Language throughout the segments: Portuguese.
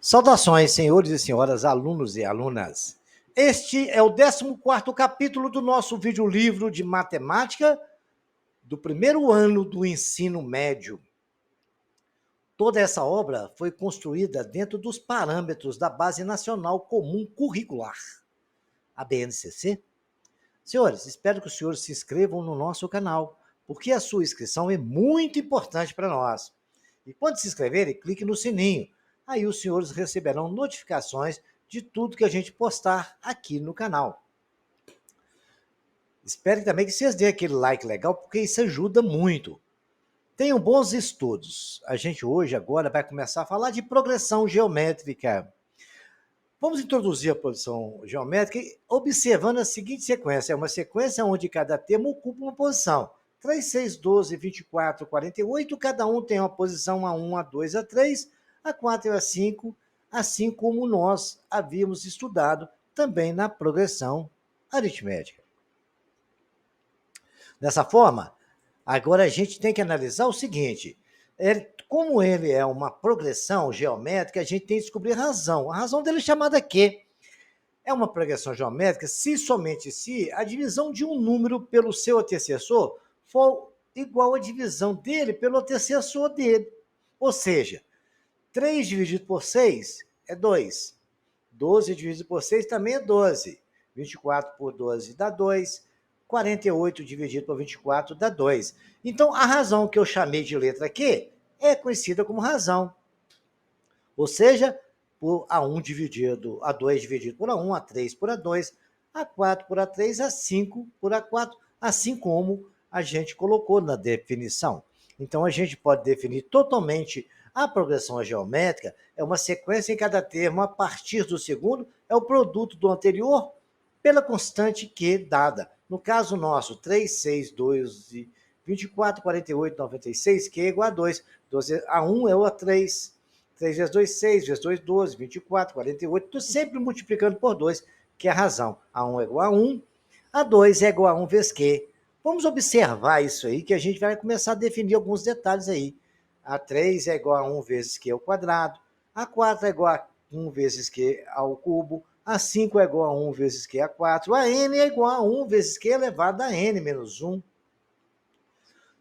Saudações, senhores e senhoras, alunos e alunas. Este é o 14º capítulo do nosso videolivro de matemática do primeiro ano do ensino médio. Toda essa obra foi construída dentro dos parâmetros da Base Nacional Comum Curricular, a BNCC. Senhores, espero que os senhores se inscrevam no nosso canal, porque a sua inscrição é muito importante para nós. E quando se inscreverem, clique no sininho. Aí os senhores receberão notificações de tudo que a gente postar aqui no canal. Espero também que vocês deem aquele like legal, porque isso ajuda muito. Tenham bons estudos. A gente hoje, agora, vai começar a falar de progressão geométrica. Vamos introduzir a progressão geométrica observando a seguinte sequência. É uma sequência onde cada termo ocupa uma posição. 3, 6, 12, 24, 48, cada um tem uma posição A1, A2, A3, A4 e A5, assim como nós havíamos estudado também na progressão aritmética. Dessa forma, agora a gente tem que analisar o seguinte: como ele é uma progressão geométrica, a gente tem que descobrir a razão. A razão dele é chamada Q. É uma progressão geométrica se somente se a divisão de um número pelo seu antecessor for igual à divisão dele pelo antecessor dele. Ou seja, 3 dividido por 6 é 2. 12 dividido por 6 também é 12. 24 por 12 dá 2. 48 dividido por 24 dá 2. Então, a razão que eu chamei de letra Q é conhecida como razão. Ou seja, por A1 dividido, A2 dividido por A1, A3 por A2, A4 por A3, A5 por A4, assim como a gente colocou na definição. Então, a gente pode definir totalmente a progressão geométrica, é uma sequência em cada termo, a partir do segundo, é o produto do anterior pela constante Q dada. No caso nosso, 3, 6, 12, 24, 48, 96, Q é igual a 2. 12, A1 é o A3, 3 vezes 2, 6, vezes 2, 12, 24, 48, estou sempre multiplicando por 2, que é a razão. A1 é igual a 1, A2 é igual a 1 vezes Q. Vamos observar isso aí, que a gente vai começar a definir alguns detalhes aí. A3 é igual a 1 vezes Q ao quadrado, A4 é igual a 1 vezes Q ao cubo, A5 é igual a 1 vezes Q a 4, a N é igual a 1 vezes Q elevado a N menos 1.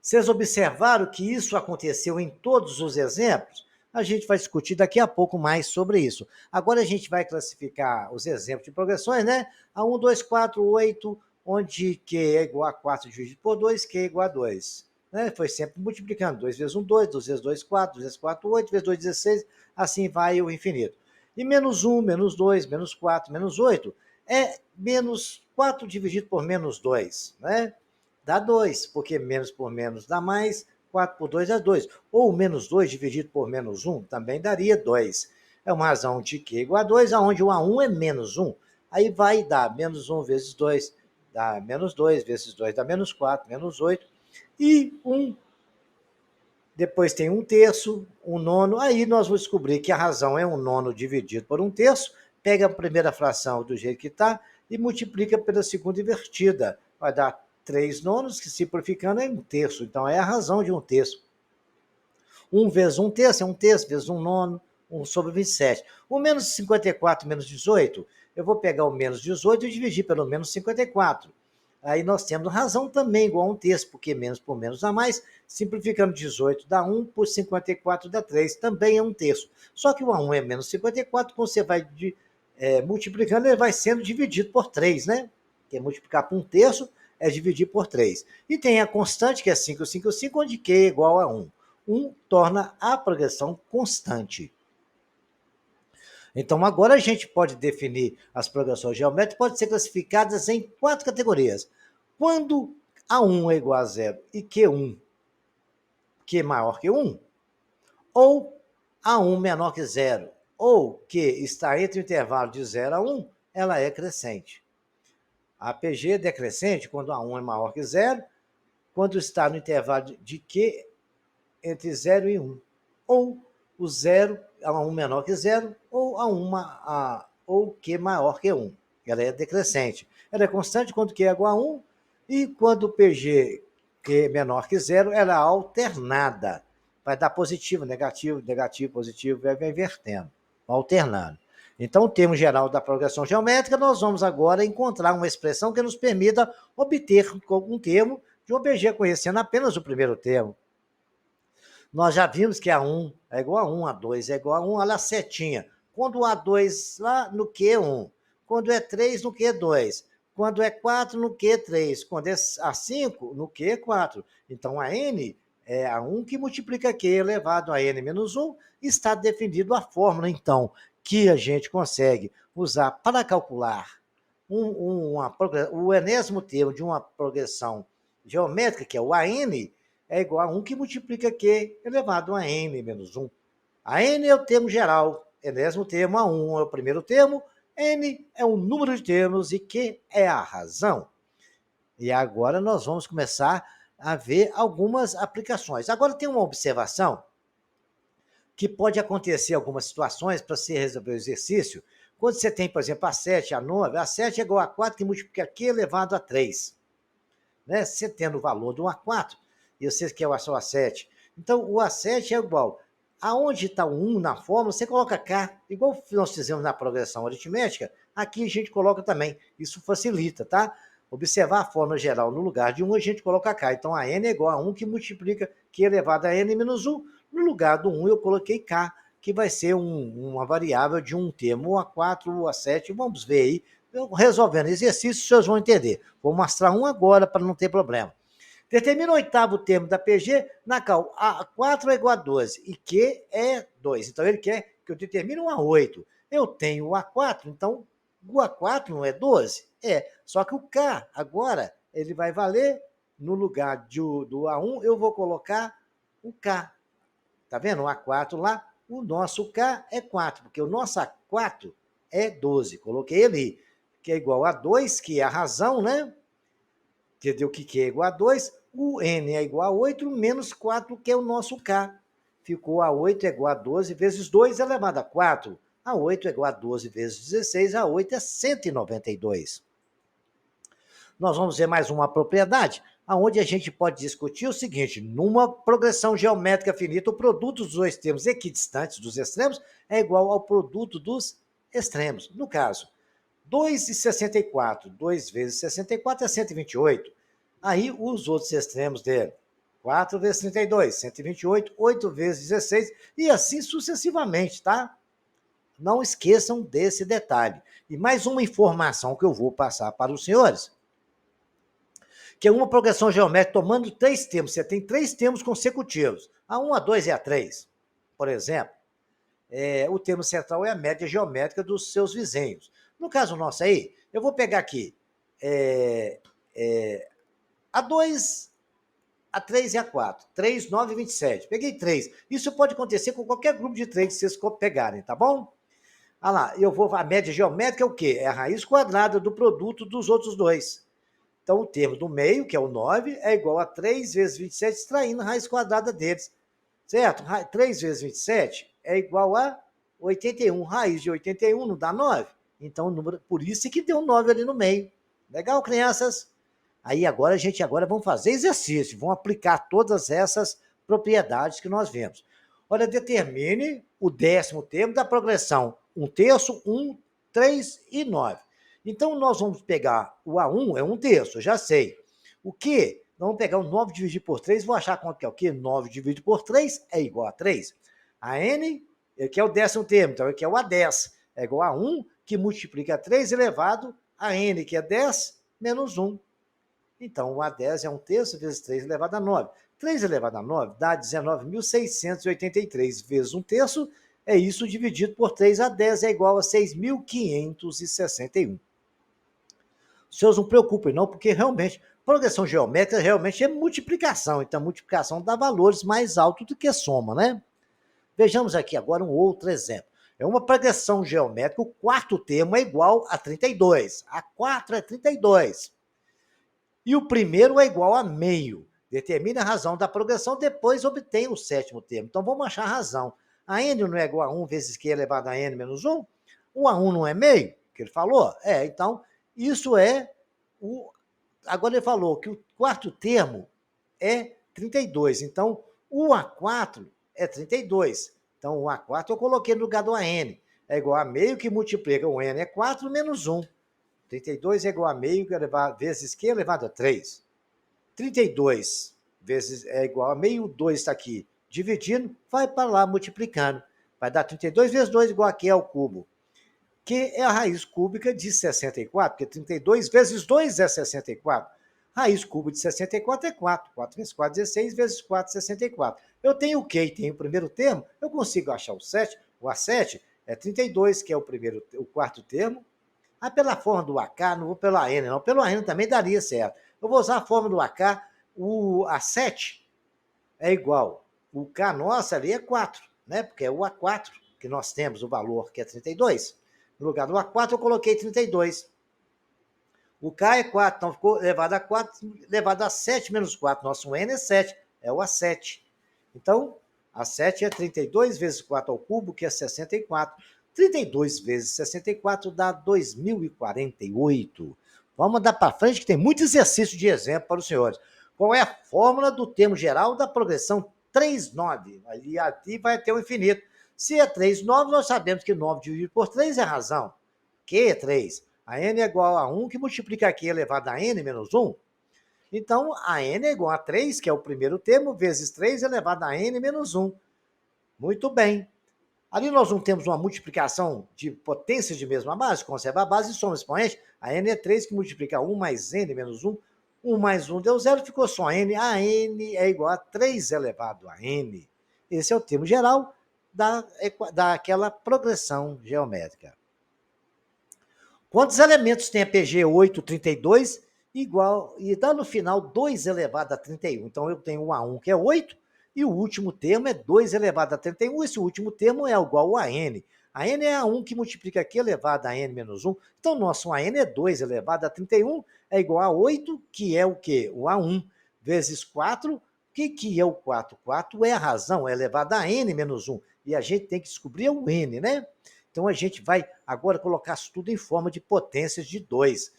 Vocês observaram que isso aconteceu em todos os exemplos? A gente vai discutir daqui a pouco mais sobre isso. Agora a gente vai classificar os exemplos de progressões, né? A 1, 2, 4, 8, onde Q é igual a 4 dividido por 2, Q é igual a 2. Né? Foi sempre multiplicando. 2 vezes 1, 2, 2 vezes 2, 4, 2 vezes 4, 8, vezes 2, 16, assim vai o infinito. E menos 1, menos 2, menos 4, menos 8 é menos 4 dividido por menos 2, né? Dá 2, porque menos por menos dá mais, 4 por 2 dá 2. Ou menos 2 dividido por menos 1 também daria 2. É uma razão de Q igual a 2, onde o A1 é menos 1. Aí vai dar menos 1 vezes 2, dá menos 2, vezes 2 dá menos 4, menos 8. E 1, depois tem 1/3, 1/9. Aí nós vamos descobrir que a razão é 1/9 dividido por 1/3. Pega a primeira fração do jeito que está e multiplica pela segunda invertida. Vai dar 3/9, que simplificando é 1/3. Então é a razão de 1/3. 1 vezes 1/3 é 1/3, vezes 1/9, 1 sobre 27. O menos 54 menos 18, eu vou pegar o menos 18 e dividir pelo menos 54. Aí nós temos razão também igual a 1/3, porque menos por menos dá mais. Simplificando 18 dá 1, por 54 dá 3, também é 1/3. Só que o A1 é menos 54, quando você vai multiplicando, ele vai sendo dividido por 3, né? Que é multiplicar por 1/3 é dividir por 3. E tem a constante, que é 555, onde Q é igual a 1. 1 torna a progressão constante. Então, agora a gente pode definir as progressões geométricas, podem ser classificadas em 4 categorias. Quando A1 é igual a 0 e Q1, Q maior que 1, ou A1 menor que 0, ou Q está entre o intervalo de 0 a 1, ela é crescente. A PG é decrescente quando A1 é maior que 0, quando está no intervalo de Q entre 0 e 1, ou o 0 a 1 menor que 0, ou ou Q maior que 1. Ela é decrescente. Ela é constante quando Q é igual a 1, e quando PG Q menor que 0, ela é alternada. Vai dar positivo, negativo, negativo, positivo, vai invertendo. alternando. Então, o termo geral da progressão geométrica, nós vamos agora encontrar uma expressão que nos permita obter um termo de um objeto conhecendo apenas o primeiro termo. Nós já vimos que A1 é igual a 1, A2 é igual a 1, olha a setinha. Quando o A2 lá no Q1, quando é 3 no Q2, quando é 4 no Q3, quando é A5 no Q4. Então, a N é A1 que multiplica Q elevado a N menos 1, está definido a fórmula, então, que a gente consegue usar para calcular o enésimo termo de uma progressão geométrica, que é o AN, é igual a 1 que multiplica Q elevado a N menos 1. A N é o termo geral, enésimo termo, A1 é o primeiro termo, N é o número de termos e Q é a razão. E agora nós vamos começar a ver algumas aplicações. Agora tem uma observação que pode acontecer em algumas situações para você resolver o exercício. Quando você tem, por exemplo, A7, A9, A7 é igual a 4 que multiplica Q elevado a 3. Né? Você tendo o valor do A4, e você quer o A7. Então, o A7 é igual. Aonde está o 1 na fórmula, você coloca K, igual nós fizemos na progressão aritmética, aqui a gente coloca também. Isso facilita, tá? Observar a fórmula geral no lugar de 1, a gente coloca K. Então, a N é igual a 1 que multiplica Q elevado a N menos 1. No lugar do 1, eu coloquei K, que vai ser uma variável de um termo, o A4, o A7. Vamos ver aí. Eu, resolvendo exercício, vocês vão entender. Vou mostrar um agora para não ter problema. Determina o oitavo termo da PG, na qual A4 é igual a 12 e Q é 2. Então, ele quer que eu determine um A8. Eu tenho o A4, então o A4 não é 12? É, só que o K agora, ele vai valer, no lugar do A1, eu vou colocar o K. Tá vendo? O A4 lá, o nosso K é 4, porque o nosso A4 é 12. Coloquei ali, que é igual a 2, que é a razão, né? Entendeu? Que é igual a 2, o N é igual a 8, menos 4, que é o nosso K. Ficou a 8 é igual a 12 vezes 2 elevado a 4. A 8 é igual a 12 vezes 16, a 8 é 192. Nós vamos ver mais uma propriedade, onde a gente pode discutir o seguinte: numa progressão geométrica finita, o produto dos dois termos equidistantes dos extremos é igual ao produto dos extremos. No caso, 2,64, 2 vezes 64 é 128. Aí, os outros extremos dele, 4 vezes 32, 128, 8 vezes 16, e assim sucessivamente, tá? Não esqueçam desse detalhe. E mais uma informação que eu vou passar para os senhores, que é uma progressão geométrica tomando 3 termos. Você tem 3 termos consecutivos. A1, A2 e A3. Por exemplo, o termo central é a média geométrica dos seus vizinhos. No caso nosso aí, eu vou pegar aqui A2, A3 e A4. 3, 9 e 27. Peguei 3. Isso pode acontecer com qualquer grupo de 3 que vocês pegarem, tá bom? Ah lá, a média geométrica é o quê? É a raiz quadrada do produto dos outros dois. Então, o termo do meio, que é o 9, é igual a 3 vezes 27, extraindo a raiz quadrada deles. Certo? 3 vezes 27 é igual a 81. Raiz de 81 não dá 9. Então, por isso que deu 9 ali no meio. Legal, crianças? Aí agora vamos fazer exercício, vamos aplicar todas essas propriedades que nós vemos. Olha, determine o 10º termo da progressão 1/3, 1, 3 e 9. Então, nós vamos pegar o A1, é 1/3, eu já sei. O Q? Nós vamos pegar o 9 dividido por 3, vou achar quanto que é o Q? 9 dividido por 3 é igual a 3. A N, que é o 10º termo, então aqui é o A10, é igual a 1, que multiplica 3 elevado a N, que é 10, menos 1. Então, o A10 é 1/3 vezes 3 elevado a 9. 3 elevado a 9 dá 19.683 vezes 1/3, é isso dividido por 3, A10 é igual a 6.561. Os senhores não preocupem não, porque realmente, progressão geométrica realmente é multiplicação, então multiplicação dá valores mais altos do que soma, né? Vejamos aqui agora um outro exemplo. É uma progressão geométrica, o quarto termo é igual a 32. A 4 é 32. E o primeiro é igual a meio. Determine a razão da progressão, depois obtém o 7º termo. Então, vamos achar a razão. A n não é igual a 1 vezes Q elevado a n menos 1? O A1 não é meio, que ele falou? Então, isso é o... Agora ele falou que o quarto termo é 32. Então, o A4 é 32. Então, o A4 eu coloquei no lugar do AN. é igual a meio que multiplica o n é 4 menos 1. 32 é igual a meio vezes q elevado a 3. 32 vezes é igual a meio, 2 está aqui dividindo, vai para lá multiplicando. Vai dar 32 vezes 2 igual a q ao cubo, que é a raiz cúbica de 64, porque 32 vezes 2 é 64. Raiz cúbica de 64 é 4. 4 vezes 4, 16, vezes 4, 64. Eu tenho o Q e tenho o primeiro termo, eu consigo achar o 7. O A7 é 32, que é o quarto termo. Ah, pela forma do AK, não vou pela N, não. Pelo AN também daria certo. Eu vou usar a forma do AK. O A7 é igual. O K nosso ali é 4, né? Porque é o A4 que nós temos o valor, que é 32. No lugar do A4, eu coloquei 32. O K é 4, então ficou elevado a 4, elevado a 7 menos 4. Nosso N é 7, é o A7. Então, A7 é 32 vezes 4 ao cubo, que é 64. 32 vezes 64 dá 2048. Vamos andar para frente, que tem muito exercício de exemplo para os senhores. Qual é a fórmula do termo geral da progressão 3,9? Ali aqui vai ter o infinito. Se é 3,9, nós sabemos que 9 dividido por 3 é razão. Q é 3. A n é igual a 1, que multiplica Q elevado a n menos 1. Então, a n é igual a 3, que é o primeiro termo, vezes 3 elevado a n menos 1. Muito bem. Ali nós não temos uma multiplicação de potências de mesma base, conserva a base e soma expoente. A n é 3, que multiplica 1 mais n menos 1. 1 mais 1 deu 0, ficou só n. A n é igual a 3 elevado a n. Esse é o termo geral daquela progressão geométrica. Quantos elementos tem a PG 832? Igual, e dá no final 2 elevado a 31. Então, eu tenho o A1, que é 8, e o último termo é 2 elevado a 31. Esse último termo é igual a N. A N é A1 que multiplica aqui elevado a N menos 1. Então, nosso AN é 2 elevado a 31, é igual a 8, que é o quê? O A1, vezes 4. O que é o 4? 4 é a razão, é elevado a N menos 1. E a gente tem que descobrir o N, né? Então, a gente vai agora colocar isso tudo em forma de potências de 2.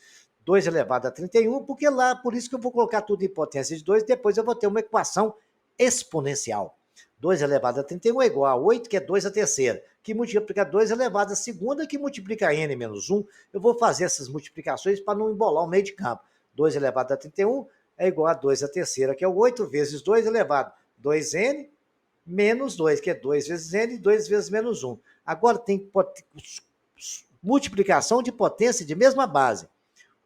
2 elevado a 31, porque lá, por isso que eu vou colocar tudo em potência de 2, depois eu vou ter uma equação exponencial. 2 elevado a 31 é igual a 8, que é 2 a terceira, que multiplica 2 elevado a segunda, que multiplica n menos 1. Eu vou fazer essas multiplicações para não embolar o meio de campo. 2 elevado a 31 é igual a 2 a terceira, que é o 8, vezes 2 elevado a 2n menos 2, que é 2 vezes n, 2 vezes menos 1. Agora tem multiplicação de potência de mesma base.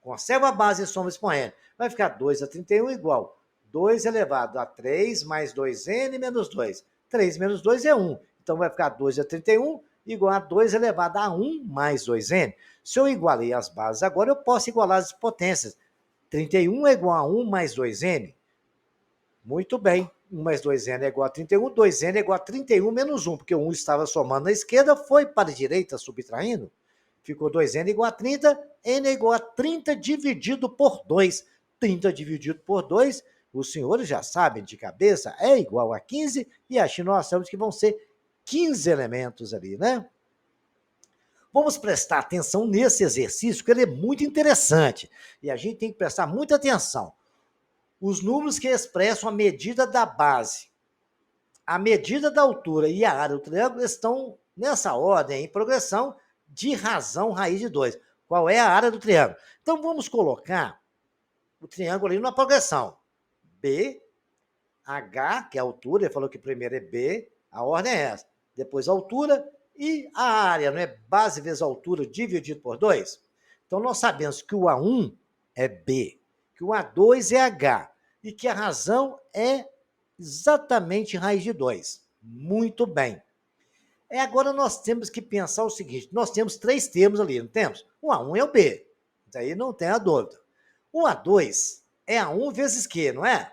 Conserva a base e soma expoente. Vai ficar 2 a 31 igual 2 elevado a 3 mais 2n menos 2. 3 menos 2 é 1. Então vai ficar 2 a 31 igual a 2 elevado a 1 mais 2n. Se eu igualei as bases agora, eu posso igualar as potências. 31 é igual a 1 mais 2n. Muito bem. 1 mais 2n é igual a 31, 2n é igual a 31 menos 1, porque o 1 estava somando na esquerda, foi para a direita subtraindo. Ficou 2n igual a 30, n é igual a 30 dividido por 2. 30 dividido por 2, os senhores já sabem de cabeça, é igual a 15, e assim nós achamos que vão ser 15 elementos ali, né? Vamos prestar atenção nesse exercício, que ele é muito interessante, e a gente tem que prestar muita atenção. Os números que expressam a medida da base, a medida da altura e a área do triângulo estão nessa ordem, em progressão de razão raiz de 2. Qual é a área do triângulo? Então, vamos colocar o triângulo ali numa progressão. B, H, que é a altura, ele falou que primeiro é B, a ordem é essa. Depois a altura e a área, não é? Base vezes altura dividido por 2. Então, nós sabemos que o A1 é B, que o A2 é H, e que a razão é exatamente raiz de 2. Muito bem. Agora nós temos que pensar o seguinte, nós temos 3 termos ali, não temos? O A1 é o B, daí não tem a dúvida. O A2 é A1 vezes Q, não é?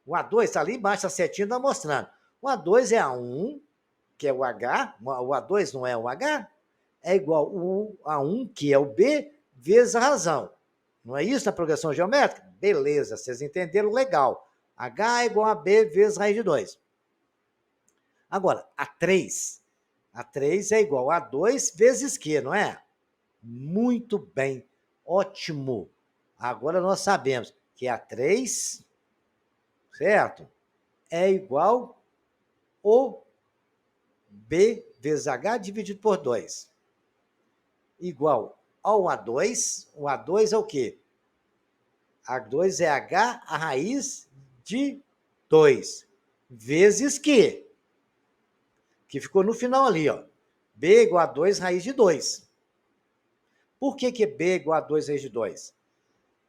O A2 está ali embaixo, a setinha está mostrando. O A2 é A1, que é o H, o A2 não é o H, é igual o A1, que é o B, vezes a razão. Não é isso na progressão geométrica? Beleza, vocês entenderam legal. H é igual a B vezes raiz de 2. Agora, A3 é igual a 2 vezes Q, não é? Muito bem, ótimo. Agora nós sabemos que A3, certo? É igual o B vezes H dividido por 2, igual ao A2. O A2 é o quê? A2 é H a raiz de 2, vezes que ficou no final ali, ó. B igual a 2 raiz de 2. Por que B é igual a 2 raiz de 2?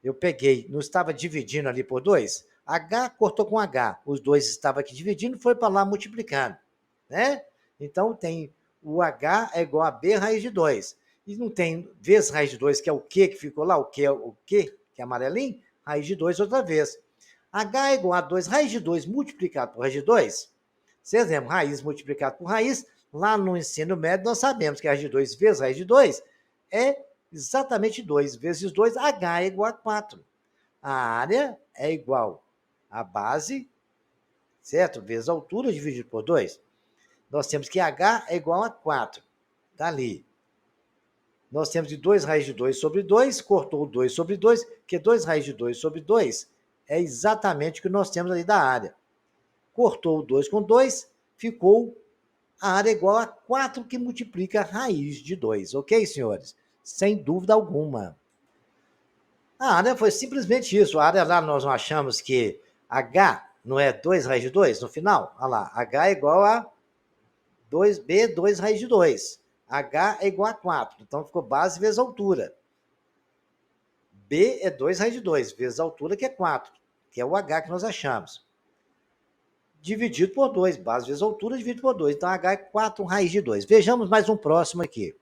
Eu peguei, não estava dividindo ali por 2? H cortou com H. Os dois estavam aqui dividindo, foi para lá multiplicando, né? Então, tem o H é igual a B raiz de 2. E não tem vezes raiz de 2, que é o Q que ficou lá, o Q, que é amarelinho, raiz de 2 outra vez. H é igual a 2 raiz de 2 multiplicado por raiz de 2. Vocês lembram, raiz multiplicado por raiz, lá no ensino médio nós sabemos que raiz de 2 vezes raiz de 2 é exatamente 2 vezes 2, H é igual a 4. A área é igual a base, certo? Vezes a altura dividido por 2. Nós temos que H é igual a 4. Está ali. Nós temos de 2 raiz de 2 sobre 2, cortou o 2 sobre 2, que 2 raiz de 2 sobre 2 é exatamente o que nós temos ali da área. Cortou o 2 com 2, ficou a área igual a 4, que multiplica a raiz de 2. Ok, senhores? Sem dúvida alguma. A área foi simplesmente isso. A área lá nós não achamos que H não é 2 raiz de 2 no final? Olha lá, H é igual a 2B, 2 raiz de 2. H é igual a 4. Então ficou base vezes altura. B é 2 raiz de 2, vezes a altura, que é 4, que é o H que nós achamos. Dividido por 2, base vezes altura, dividido por 2. Então H é 4 raiz de 2. Vejamos mais um próximo aqui.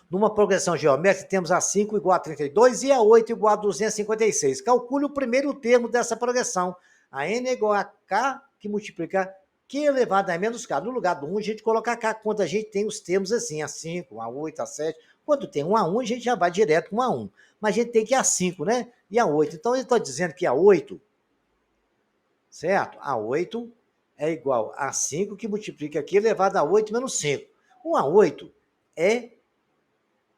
Numa progressão geométrica, temos a 5 igual a 32 e a 8 igual a 256. Calcule o primeiro termo dessa progressão. A n é igual a k, que multiplica q elevado a menos k. No lugar do 1, a gente coloca k, quando a gente tem os termos assim, a 5, a 8, a 7. Quando tem 1 a 1, a gente já vai direto com a 1. Mas a gente tem que ir a 5, né? E a 8. Então, ele está dizendo que a 8, certo? A 8 é igual a 5, que multiplica q elevado a 8 menos 5. 1 a 8 é...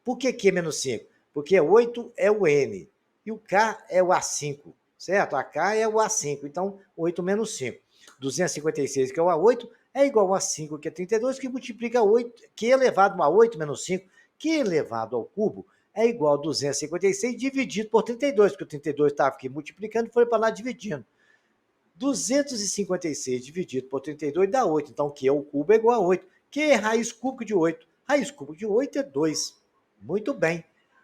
Por que Q menos 5? Porque 8 é o N e o K é o A5, certo? A K é o A5, então 8 menos 5. 256, que é o A8, é igual a 5, que é 32, que multiplica 8, que elevado a 8 menos 5, que elevado ao cubo, é igual a 256 dividido por 32, porque o 32 estava aqui multiplicando e foi para lá dividindo. 256 dividido por 32 dá 8, então Q ao cubo é igual a 8. Q é raiz cúbica de 8. Raiz cúbica de 8 é 2. Muito bem.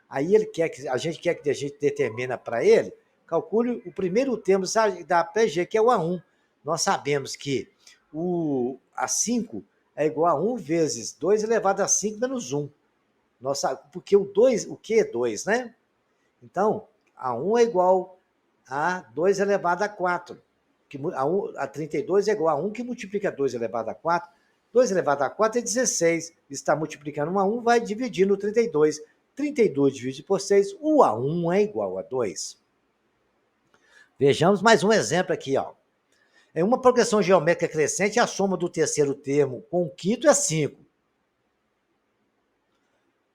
Aí ele quer que a gente determina para ele, calcule o primeiro termo da PG, que é o A1. Nós sabemos que o A5 é igual a 1 vezes 2 elevado a 5 menos 1. Porque o Q é 2, né? Então, A1 é igual a 2 elevado a 4. A 32 é igual a 1, que multiplica 2 elevado a 4. 2 elevado a 4 é 16. Está multiplicando 1 a 1, vai dividir no 32. 32 dividido por 6, o A1 é igual a 2. Vejamos mais um exemplo aqui, ó. Em uma progressão geométrica crescente, a soma do terceiro termo com o quinto é 5.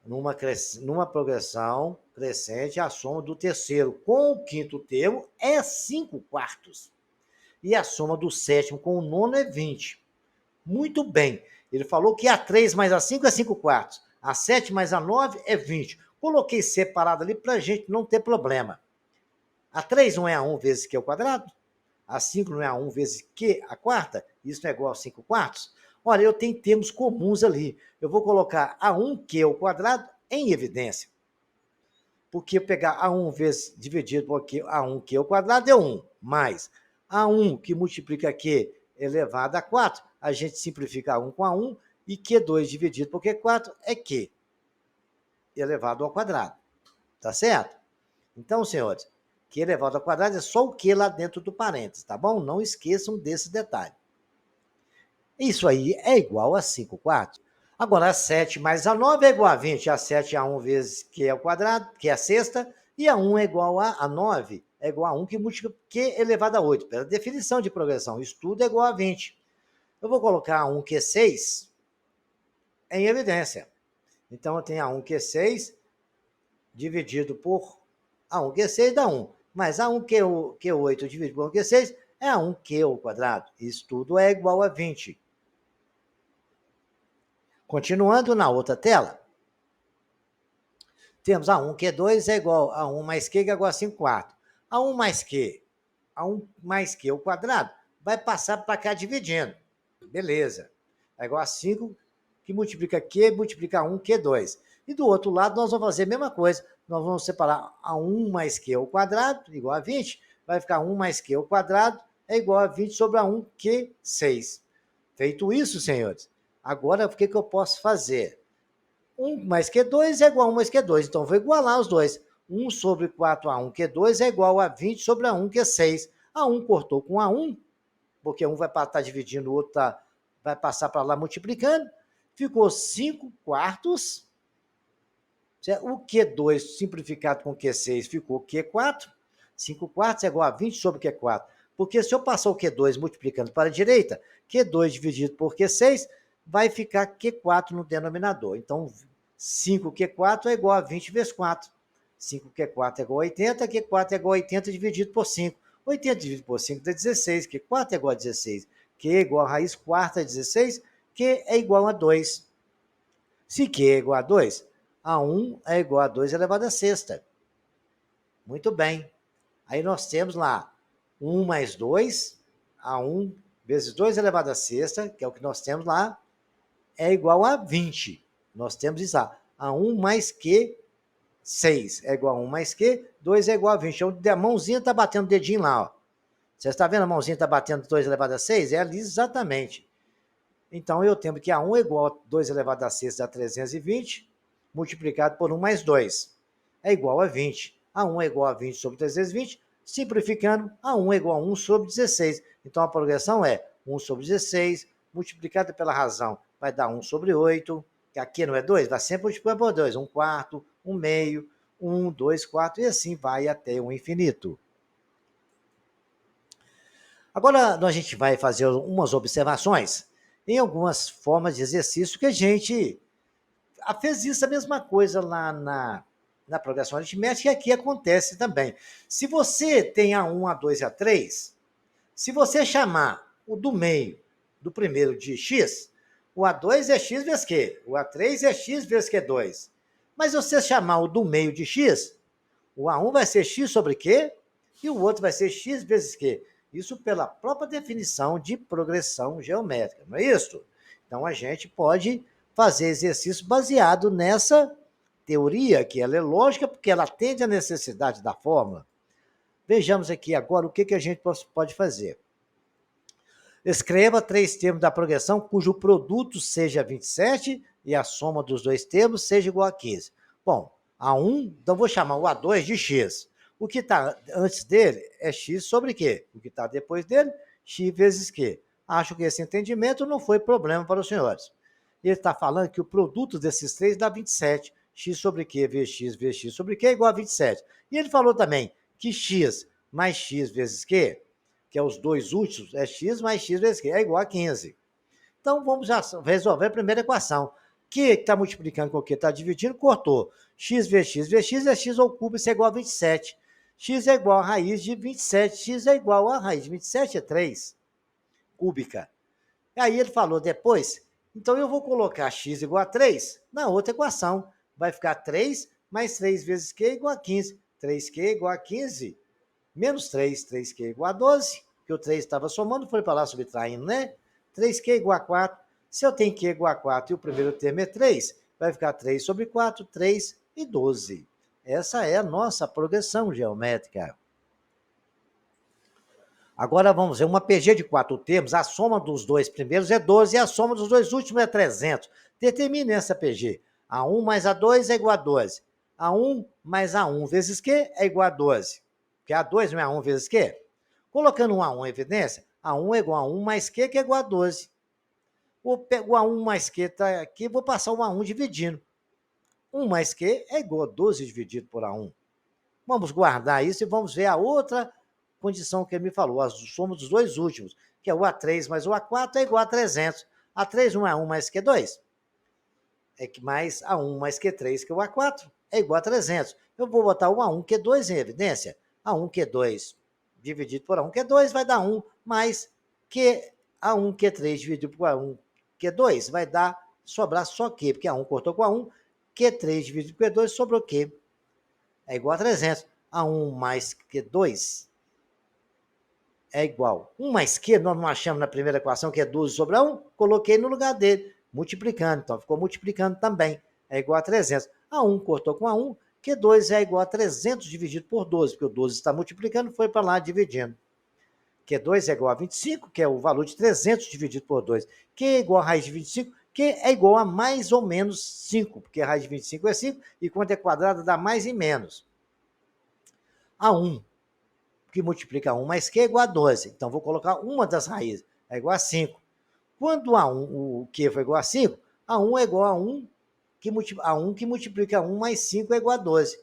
Numa progressão crescente, a soma do terceiro com o quinto termo é 5 quartos. E a soma do sétimo com o nono é 20. Muito bem. Ele falou que a 3 mais a 5 é 5 quartos. A 7 mais a 9 é 20. Coloquei separado ali para a gente não ter problema. A 3 não é a 1 vezes Q ao quadrado? A 5 não é a 1 vezes Q a quarta? Isso não é igual a 5 quartos? Olha, eu tenho termos comuns ali. Eu vou colocar a 1Q ao quadrado em evidência. Porque eu pegar a 1 vezes dividido por Q, a 1Q ao quadrado é 1, mais a 1 que multiplica Q elevado a 4, a gente simplifica a 1 com a 1, e Q2 dividido por Q4 é Q elevado ao quadrado. Tá certo? Então, senhores, Q elevado ao quadrado é só o Q lá dentro do parênteses, tá bom? Não esqueçam desse detalhe. Isso aí é igual a 5 quartos. Agora, a 7 mais a 9 é igual a 20. A 7 é a 1 vezes Q ao quadrado, que é a sexta, e a 1 é igual a 9, é igual a 1 que multiplica Q elevado a 8. Pela definição de progressão, isso tudo é igual a 20. Eu vou colocar a 1Q6 em evidência. Então, eu tenho a 1Q6 dividido por a 1Q6 dá 1. Mas a 1Q8 dividido por 1Q6 é a 1Q ao quadrado. Isso tudo é igual a 20. Continuando na outra tela, temos A1, Q2 é igual a 1 mais Q, que é igual a 5 quartos. A1 mais Q, A1 mais Q ao quadrado, vai passar para cá dividindo. Beleza. É igual a 5, que multiplica Q, multiplica 1, Q2. E do outro lado, nós vamos fazer a mesma coisa. Nós vamos separar A1 mais Q ao quadrado, igual a 20. Vai ficar 1 mais Q ao quadrado, é igual a 20 sobre a 1, Q6. Feito isso, senhores, agora o que eu posso fazer? 1 mais Q2 é igual a 1 mais Q2. Então, vou igualar os dois. 1 sobre 4A1 Q2 é igual a 20 sobre A1 Q6. A1 cortou com A1, porque um vai estar dividindo, o outro vai passar para lá multiplicando. Ficou 5 quartos. O Q2 simplificado com Q6 ficou Q4. 5 quartos é igual a 20 sobre Q4. Porque se eu passar o Q2 multiplicando para a direita, Q2 dividido por Q6 vai ficar Q4 no denominador. Então, 5Q4 é igual a 20 vezes 4. 5Q4 é igual a 80, Q4 é igual a 80 dividido por 5. 80 dividido por 5 dá 16, Q4 é igual a 16. Q é igual a raiz quarta de 16, Q é igual a 2. Se Q é igual a 2, A1 é igual a 2 elevado a sexta. Muito bem. Aí nós temos lá 1 mais 2, A1 vezes 2 elevado a sexta, que é o que nós temos lá, é igual a 20. Nós temos isso lá. A1 mais Q, 6 é igual a 1 mais Q, 2 é igual a 20. Então, a mãozinha está batendo o dedinho lá. Ó. Você está vendo a mãozinha está batendo 2 elevado a 6? É ali exatamente. Então, eu tenho que A1 é igual a 2 elevado a 6 dá 320, multiplicado por 1 mais 2. É igual a 20. A1 é igual a 20 sobre 320. Simplificando, A1 é igual a 1 sobre 16. Então, a progressão é 1 sobre 16, multiplicado pela razão, vai dar 1 sobre 8, que aqui não é 2, vai sempre multiplicar por 2. 1 quarto, 1 meio, 1, 2, 4, e assim vai até o infinito. Agora, a gente vai fazer umas observações em algumas formas de exercício que a gente fez isso a mesma coisa lá na progressão aritmética e aqui acontece também. Se você tem A1, A2 e A3, se você chamar o do meio do primeiro de x, o A2 é x vezes q, o A3 é x vezes q2. Mas se você chamar o do meio de x, o A1 vai ser x sobre q e o outro vai ser x vezes q. Isso pela própria definição de progressão geométrica, não é isso? Então, a gente pode fazer exercício baseado nessa teoria, que ela é lógica, porque ela atende à necessidade da fórmula. Vejamos aqui agora o que a gente pode fazer. Escreva 3 termos da progressão cujo produto seja 27 e a soma dos 2 termos seja igual a 15. Bom, A1, então vou chamar o A2 de x. O que está antes dele é x sobre q. O que está depois dele, x vezes q. Acho que esse entendimento não foi problema para os senhores. Ele está falando que o produto desses três dá 27. X sobre q vezes x sobre q é igual a 27. E ele falou também que x mais x vezes q, que é os dois últimos, é x mais x vezes q, é igual a 15. Então, vamos já resolver a primeira equação. Q está multiplicando com o Q está dividindo, cortou. X vezes x é x ao cubo, isso é igual a 27. X é igual a raiz de 27, x é igual a raiz de 27 é 3 cúbica. E aí ele falou depois, então eu vou colocar x igual a 3 na outra equação. Vai ficar 3 mais 3 vezes q igual a 15. 3q igual a 15 menos 3, 3q igual a 12, que o 3 estava somando, foi para lá subtraindo, né? 3q igual a 4. Se eu tenho q igual a 4 e o primeiro termo é 3, vai ficar 3 sobre 4, 3 e 12. Essa é a nossa progressão geométrica. Agora vamos ver uma PG de 4 termos, a soma dos dois primeiros é 12 e a soma dos dois últimos é 300. Determine essa PG. A1 mais A2 é igual a 12. A1 mais A1 vezes Q é igual a 12. Porque A2 não é A1 vezes Q? Colocando um A1 em evidência, A1 é igual a 1 mais Q, que é igual a 12. Vou pegar o A1 mais Q está aqui, vou passar o A1 dividindo. 1 mais Q é igual a 12 dividido por A1. Vamos guardar isso e vamos ver a outra condição que ele me falou, a soma dos dois últimos, que é o A3 mais o A4 é igual a 300. A3 não é 1 mais Q2? É que mais A1 mais Q3, que é o A4, é igual a 300. Eu vou botar o A1 Q2 em evidência. A1 Q2 dividido por A1 Q2 vai dar 1, mais Q, A1 Q3 dividido por A1 Q2 vai dar sobrar só Q, porque A1 cortou com A1, Q3 dividido por Q2, sobrou Q. É igual a 300. A1 mais Q2 é igual. 1 mais Q, nós não achamos na primeira equação que é 12 sobre A1, coloquei no lugar dele, multiplicando. Então, ficou multiplicando também. É igual a 300. A1 cortou com A1, Q2 é igual a 300 dividido por 12, porque o 12 está multiplicando, foi para lá dividindo. Q2 é igual a 25, que é o valor de 300 dividido por 2. Q é igual a raiz de 25, Q é igual a mais ou menos 5, porque a raiz de 25 é 5, e quando é quadrada dá mais e menos. A1, que multiplica 1 mais Q é igual a 12. Então, vou colocar uma das raízes, é igual a 5. Quando o Q foi igual a 5, A1 é igual a 1, A1 que multiplica 1 mais 5 é igual a 12.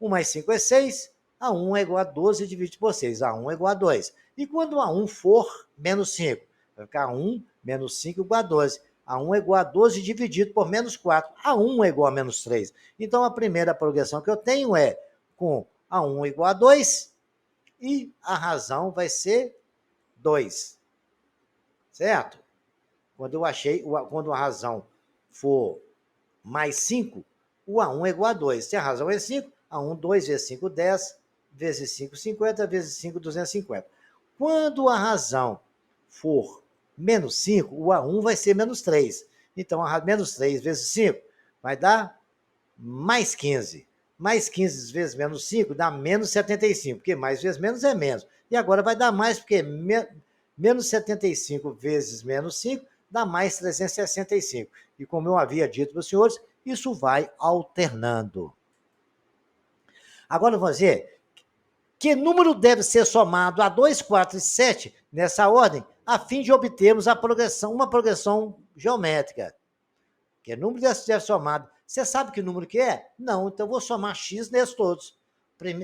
1 mais 5 é 6, A1 é igual a 12 dividido por 6, A1 é igual a 2. E quando A1 for menos 5, vai ficar 1 menos 5 igual a 12. A1 é igual a 12 dividido por menos 4. A1 é igual a menos 3. Então, a primeira progressão que eu tenho é com A1 igual a 2 e a razão vai ser 2. Certo? Quando a razão for mais 5, o A1 é igual a 2. Se a razão é 5, A1, 2 vezes 5, 10, vezes 5, 50, vezes 5, 250. Quando a razão for menos 5, o A1 vai ser menos 3. Então, menos 3 vezes 5 vai dar mais 15. Mais 15 vezes menos 5 dá menos 75, porque mais vezes menos é menos. E agora vai dar mais, porque menos 75 vezes menos 5 dá mais 365. E como eu havia dito para os senhores, isso vai alternando. Agora vamos ver que número deve ser somado a 2, 4 e 7 nessa ordem, a fim de obtermos uma progressão geométrica. Que número deve ser somado? Você sabe que número que é? Não, então eu vou somar x nesses todos.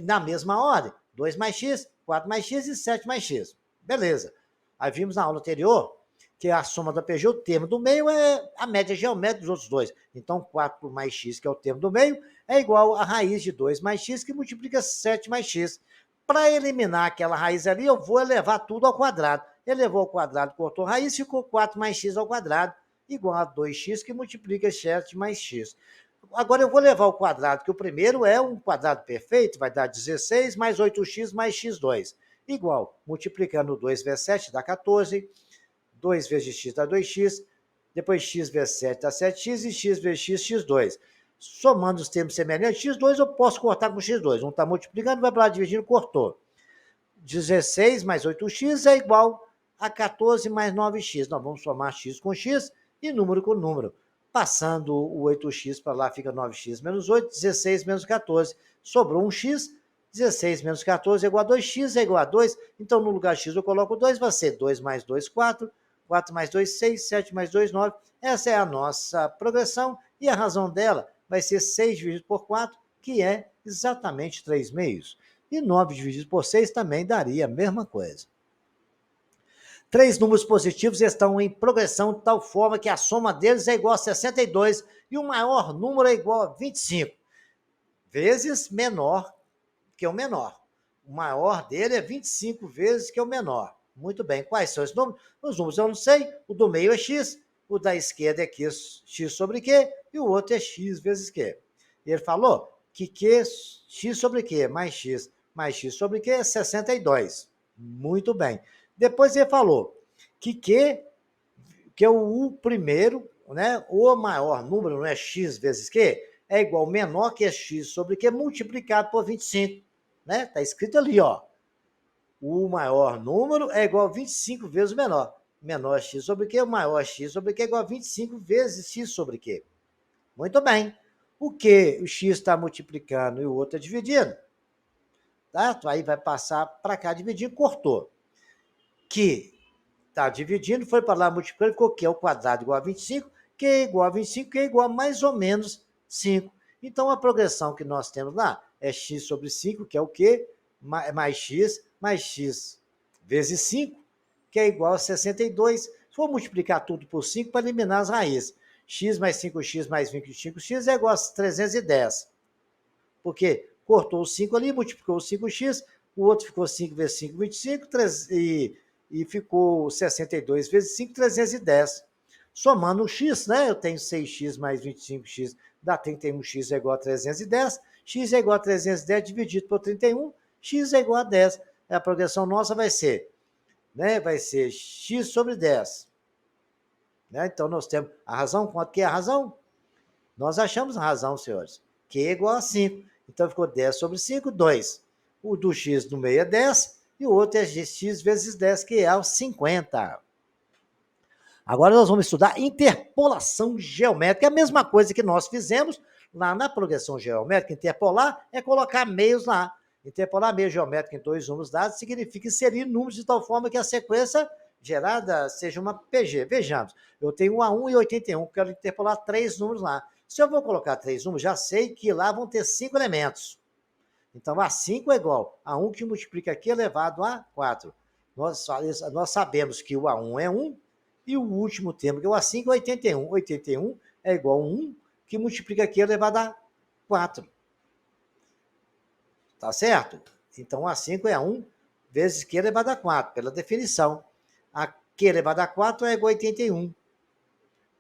Na mesma ordem, 2 mais x, 4 mais x e 7 mais x. Beleza. Aí vimos na aula anterior que a soma do APG, o termo do meio, é a média geométrica dos outros dois. Então, 4 mais x, que é o termo do meio, é igual a raiz de 2 mais x, que multiplica 7 mais x. Para eliminar aquela raiz ali, eu vou elevar tudo ao quadrado. Elevou ao quadrado, cortou raiz, ficou 4 mais x ao quadrado, igual a 2x, que multiplica 7 mais x. Agora eu vou levar ao quadrado, que o primeiro é um quadrado perfeito, vai dar 16 mais 8x mais x2. Igual, multiplicando 2 vezes 7 dá 14, 2 vezes x dá 2x, depois x vezes 7 dá 7x e x vezes x, x2. Somando os termos semelhantes, x2 eu posso cortar com x2. Um está multiplicando, vai para lá dividindo, cortou. 16 mais 8x é igual a 14 mais 9x. Nós vamos somar x com x e número com número. Passando o 8x para lá, fica 9x menos 8, 16 menos 14. Sobrou um x, 16 menos 14 é igual a 2x, é igual a 2. Então, no lugar de x eu coloco 2, vai ser 2 mais 2, 4. 4 mais 2, 6, 7 mais 2, 9. Essa é a nossa progressão e a razão dela vai ser 6 dividido por 4, que é exatamente 3 meios. E 9 dividido por 6 também daria a mesma coisa. 3 números positivos estão em progressão de tal forma que a soma deles é igual a 62 e o maior número é igual a 25, vezes menor que o menor. O maior dele é 25 vezes que o menor. Muito bem, quais são os números? Os números eu não sei, o do meio é x, o da esquerda é x sobre q, e o outro é x vezes q. Ele falou que q, x sobre q mais x sobre q é 62. Muito bem. Depois ele falou que q, que é o primeiro, né, o maior número, não é x vezes q, é igual ao menor que é x sobre q multiplicado por 25. Né? Tá escrito ali, ó. O maior número é igual a 25 vezes o menor. Menor x sobre q, o maior x sobre q é igual a 25 vezes x sobre q. Muito bem. O que o x está multiplicando e o outro é dividindo. Tá? Aí vai passar para cá dividindo, cortou. Que está dividindo, foi para lá multiplicando, ficou q ao quadrado igual a 25, q é igual a 25, q é igual a mais ou menos 5. Então, a progressão que nós temos lá é x sobre 5, que é o q, mais x vezes 5, que é igual a 62. Se for multiplicar tudo por 5 para eliminar as raízes, x mais 5x mais 25x é igual a 310. Porque cortou o 5 ali, multiplicou o 5x, o outro ficou 5 vezes 5, 25, e ficou 62 vezes 5, 310. Somando o x, né? Eu tenho 6x mais 25x dá 31x é igual a 310. X é igual a 310 dividido por 31. X é igual a 10. A progressão nossa vai ser, né? Vai ser x sobre 10. Né? Então, nós temos a razão. Quanto que é a razão? Nós achamos a razão, senhores. Q é igual a 5. Então, ficou 10 sobre 5, 2. O do x no meio é 10 e o outro é x vezes 10, que é o 50. Agora nós vamos estudar interpolação geométrica, é a mesma coisa que nós fizemos lá na progressão geométrica. Interpolar é colocar meios lá. Interpolar meio geométrico em dois números dados significa inserir números de tal forma que a sequência gerada seja uma PG. Vejamos, eu tenho 1 a 1 e 81, quero interpolar 3 números lá. Se eu vou colocar 3 números, já sei que lá vão ter 5 elementos. Então, A5 é igual a 1 que multiplica aqui elevado a 4. Nós sabemos que o A1 é 1 e o último termo, que é o A5, é 81. 81 é igual a 1 que multiplica aqui elevado a 4. Tá certo? Então, A5 é 1 vezes Q elevado a 4, pela definição. A Q elevado a 4 é igual a 81.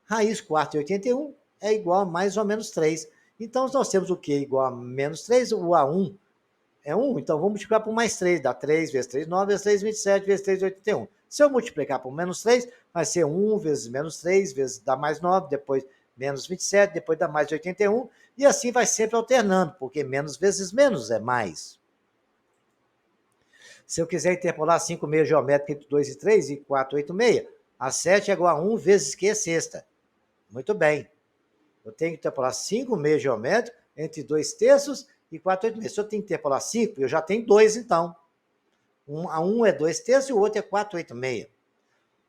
Raiz 4 de 81 é igual a mais ou menos 3. Então, nós temos o Q igual a menos 3, o A1 é 1, então vamos multiplicar por mais 3, dá 3 vezes 3, 9 vezes 3, 27, vezes 3, 81. Se eu multiplicar por menos 3, vai ser 1 vezes menos 3, vezes dá mais 9, depois menos 27, depois dá mais 81, e assim vai sempre alternando, porque menos vezes menos é mais. Se eu quiser interpolar 5 meios geométricos entre 2 e 3 e 4, 8 meia, a 7 é igual a 1 vezes Q sexta. Muito bem. Eu tenho que interpolar 5 meios geométricos entre 2 terços e 4 8 meios. Se eu tenho que interpolar 5, eu já tenho 2, então. Um é 2 terços e o outro é 4 8 meia.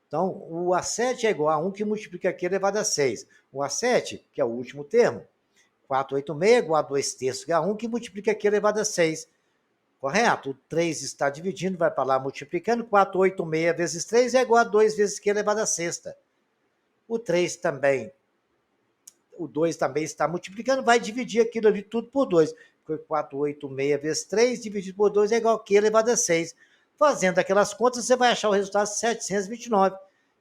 Então, o A7 é igual a 1 que multiplica aqui elevado a 6. O A7, que é o último termo, 4 8 meia é igual a 2 terços, que é 1 que multiplica aqui elevado a 6. Correto? O 3 está dividindo, vai para lá multiplicando. 4 8 meia vezes 3 é igual a 2 vezes Q elevado a sexta. O 3 também, o 2 também está multiplicando, vai dividir aquilo ali tudo por 2. 4, 8, meia vezes 3, dividido por 2 é igual a Q elevado a 6. Fazendo aquelas contas, você vai achar o resultado 729.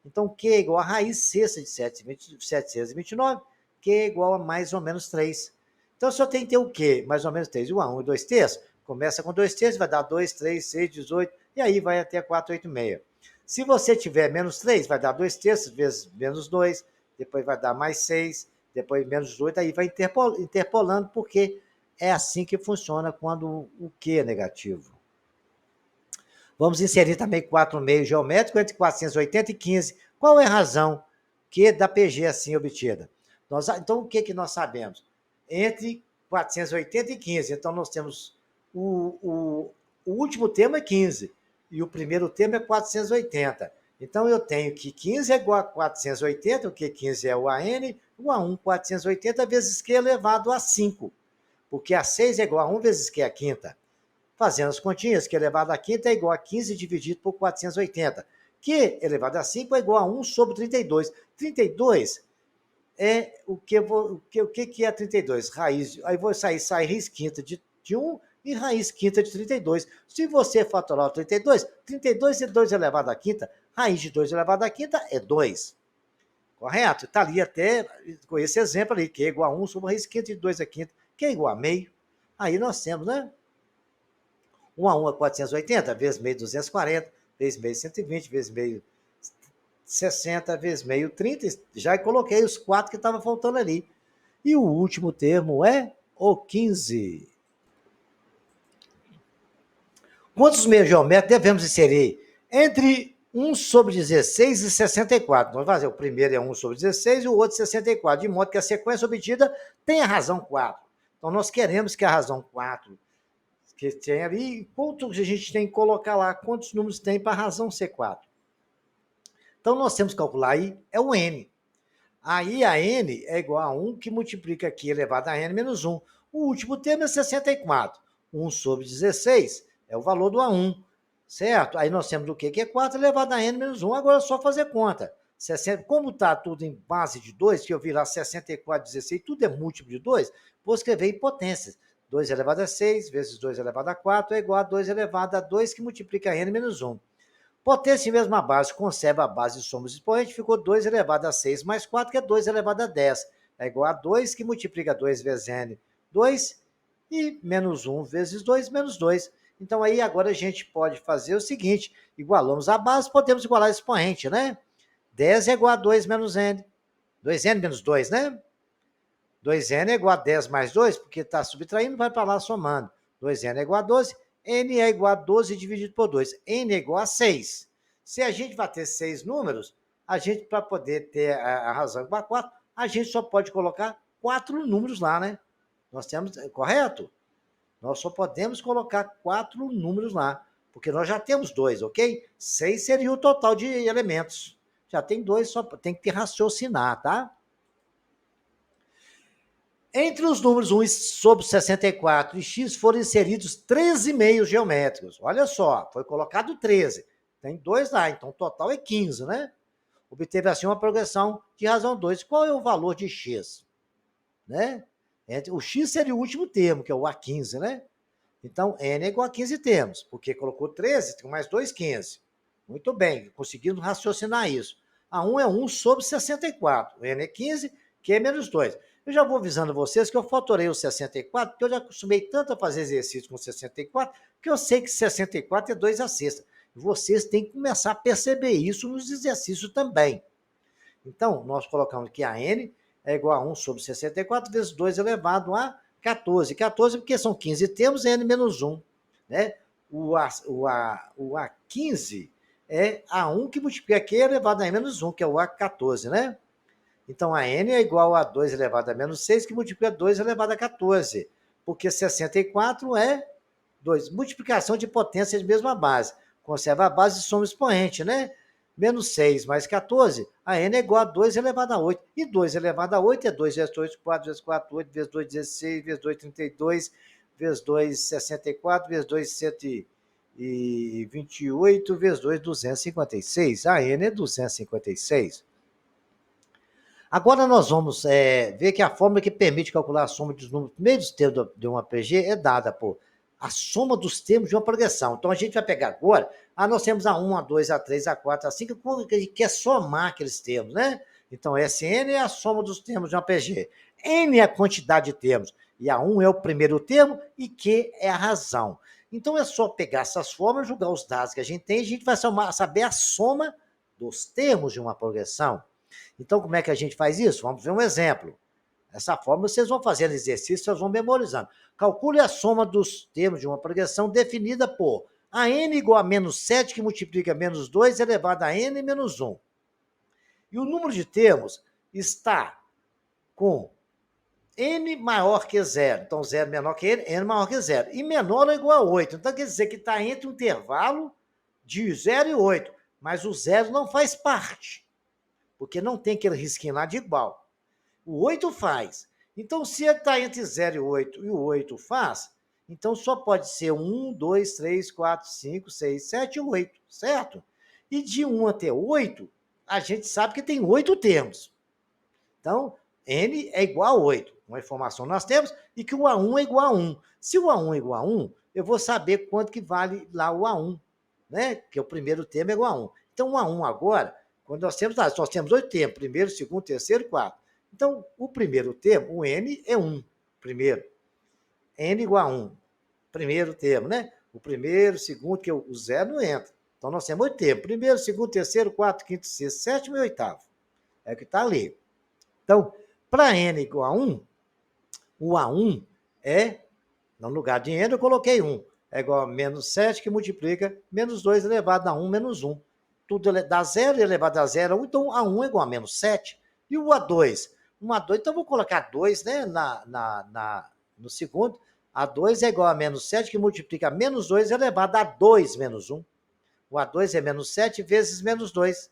Então, Q é igual a raiz sexta de 729, Q é igual a mais ou menos 3. Então, se eu tenho que ter o Q, mais ou menos 3, o A 1 e 2 terços, começa com 2 terços, vai dar 2, 3, 6, 18, e aí vai até 4, 8, meia. Se você tiver menos 3, vai dar 2 terços vezes menos 2, depois vai dar mais 6, depois menos 18, aí vai interpolando, porque é assim que funciona quando o Q é negativo. Vamos inserir também 4 meios geométricos entre 480 e 15. Qual é a razão Q da PG assim obtida? Então, o que nós sabemos? Entre 480 e 15. Então, nós temos o último termo é 15 e o primeiro termo é 480. Então, eu tenho que 15 é igual a 480, o que 15 é o AN, o A1, 480 vezes Q elevado a 5, porque a 6 é igual a 1 vezes Q a quinta. Fazendo as continhas, Q elevado a quinta é igual a 15 dividido por 480. Q elevado a 5 é igual a 1 sobre 32. 32 é o que é 32? Raiz, aí vou sair raiz quinta de 1 e raiz quinta de 32. Se você fatorar o 32, 32 é 2 elevado à quinta, raiz de 2 elevado à quinta é 2. Correto? Está ali até com esse exemplo ali, que é igual a 1 sobre raiz quinta de 2 à quinta, que é igual a meio. Aí nós temos, né? 1 a 1 é 480, vezes meio 240, vezes meio 120, vezes meio 60, vezes meio 30. Já coloquei os 4 que estavam faltando ali. E o último termo é o 15. Quantos meios geométricos devemos inserir? Entre 1 sobre 16 e 64. Vamos fazer, o primeiro é 1 sobre 16 e o outro 64, de modo que a sequência obtida tem a razão 4. Então, nós queremos que a razão 4 que tem ali, quanto a gente tem que colocar lá, quantos números tem para a razão ser 4. Então, nós temos que calcular aí, é o n. Aí, a n é igual a 1 que multiplica aqui elevado a n menos 1. O último termo é 64. 1 sobre 16 é o valor do A1, certo? Aí nós temos o quê? Que é 4 elevado a n menos 1. Agora é só fazer conta. 60, como está tudo em base de 2, que eu vi lá 64, 16, tudo é múltiplo de 2, vou escrever em potências. 2 elevado a 6 vezes 2 elevado a 4 é igual a 2 elevado a 2 que multiplica n menos 1. Potência em mesma base, conserva a base de somas expoente, ficou 2 elevado a 6 mais 4, que é 2 elevado a 10. É igual a 2, que multiplica 2 vezes n, 2, e menos 1 vezes 2, menos 2. Então, aí agora a gente pode fazer o seguinte, igualamos a base, podemos igualar a expoente, né? 10 é igual a 2 menos n. 2n menos 2, né? 2n é igual a 10 mais 2, porque está subtraindo, vai para lá somando. 2n é igual a 12, n é igual a 12 dividido por 2. N é igual a 6. Se a gente vai ter 6 números, a gente, para poder ter a razão igual a 4, a gente só pode colocar 4 números lá, né? Nós temos, correto? Nós só podemos colocar 4 números lá, porque nós já temos 2, ok? 6 seria o total de elementos. Já tem 2, só tem que raciocinar, tá? Entre os números 1 sobre 64 e x foram inseridos 13 meios geométricos. Olha só, foi colocado 13. Tem 2 lá, então o total é 15, né? Obteve assim uma progressão de razão 2. Qual é o valor de x? Né? O x seria o último termo, que é o A15, né? Então, n é igual a 15 termos, porque colocou 13, tem mais 2, 15. Muito bem, conseguimos raciocinar isso. A1 é 1 sobre 64, n é 15, que é menos 2. Eu já vou avisando vocês que eu fatorei o 64, porque eu já acostumei tanto a fazer exercício com 64, que eu sei que 64 é 2 a sexta. Vocês têm que começar a perceber isso nos exercícios também. Então, nós colocamos que a n é igual a 1 sobre 64 vezes 2 elevado a 14. 14 porque são 15 termos, n menos 1. Né? O A15 é A1 que multiplica Q elevado a n menos 1, que é o A14, né? Então, a n é igual a 2 elevado a menos 6, que multiplica 2 elevado a 14. Porque 64 é 2. Multiplicação de potência de mesma base. Conserva a base de soma expoente, né? Menos 6 mais 14, a n é igual a 2 elevado a 8. E 2 elevado a 8 é 2 vezes 2, 4 vezes 4, 8 vezes 2, 16, vezes 2, 32, vezes 2, 64, vezes 2, 128, vezes 2, 256. A n é 256. Agora nós vamos ver que a fórmula que permite calcular a soma dos números primeiros termos de uma PG é dada por a soma dos termos de uma progressão. Então, a gente vai pegar agora, nós temos A1, A2, A3, A4, A5, que a gente quer somar aqueles termos, né? Então, Sn é a soma dos termos de uma PG. N é a quantidade de termos. E A1 é o primeiro termo e Q é a razão. Então, é só pegar essas fórmulas, jogar os dados que a gente tem, e a gente vai saber a soma dos termos de uma progressão. Então, como é que a gente faz isso? Vamos ver um exemplo. Essa fórmula vocês vão fazendo exercício, vocês vão memorizando. Calcule a soma dos termos de uma progressão definida por a n igual a menos 7, que multiplica menos 2 elevado a n menos 1. E o número de termos está com n maior que 0. Então, 0 menor que n maior que 0. E menor ou igual a 8. Então, quer dizer que está entre um intervalo de 0 e 8. Mas o 0 não faz parte, porque não tem aquele risquinho lá de igual. O 8 faz. Então, se ele está entre 0 e 8 e o 8 faz, então só pode ser 1, 2, 3, 4, 5, 6, 7 e 8, certo? E de 1 até 8, a gente sabe que tem 8 termos. Então, n é igual a 8. Uma informação nós temos, e que o A1 é igual a 1. Se o A1 é igual a 1, eu vou saber quanto que vale lá o A1, né? Que o primeiro termo é igual a 1. Então, o A1 agora, quando nós temos 8 termos, primeiro, segundo, terceiro, quarto. Então, o primeiro termo, o n é 1, primeiro. N igual a 1, primeiro termo, né? O primeiro, segundo, que o 0 não entra. Então, nós temos 8 termos. Primeiro, segundo, terceiro, quarto, quinto, sexto, sétimo e oitavo. É o que está ali. Então, para n igual a 1, o A1 é, no lugar de n, eu coloquei 1. É igual a menos 7, que multiplica menos 2 elevado a 1 menos 1. Tudo dá 0 elevado a 0 a 1, então A1 é igual a menos 7. E o A2? Um A2, então eu vou colocar 2, né, no segundo. A2 é igual a menos 7, que multiplica menos 2 elevado a 2 menos 1. O A2 é menos 7 vezes menos 2.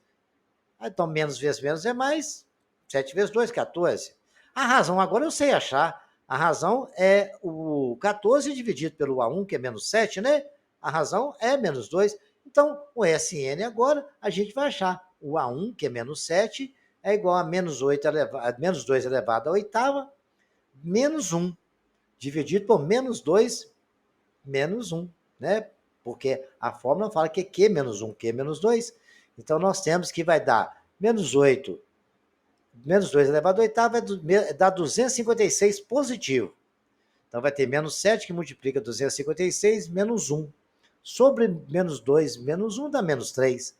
Então, menos vezes menos é mais. 7 vezes 2, 14. A razão agora eu sei achar. A razão é o 14 dividido pelo A1, que é menos 7, né? A razão é menos 2. Então, o Sn agora, a gente vai achar. O A1, que é menos 7, é igual a menos 2 elevado à oitava, menos 1, dividido por menos 2, menos 1, né? porque a fórmula fala que é Q menos 1, Q menos 2. Então, nós temos que vai dar menos 8, menos 2 elevado à oitava vai dar 256 positivo. Então, vai ter menos 7 que multiplica 256 menos 1. Sobre menos 2 menos 1 dá menos 3.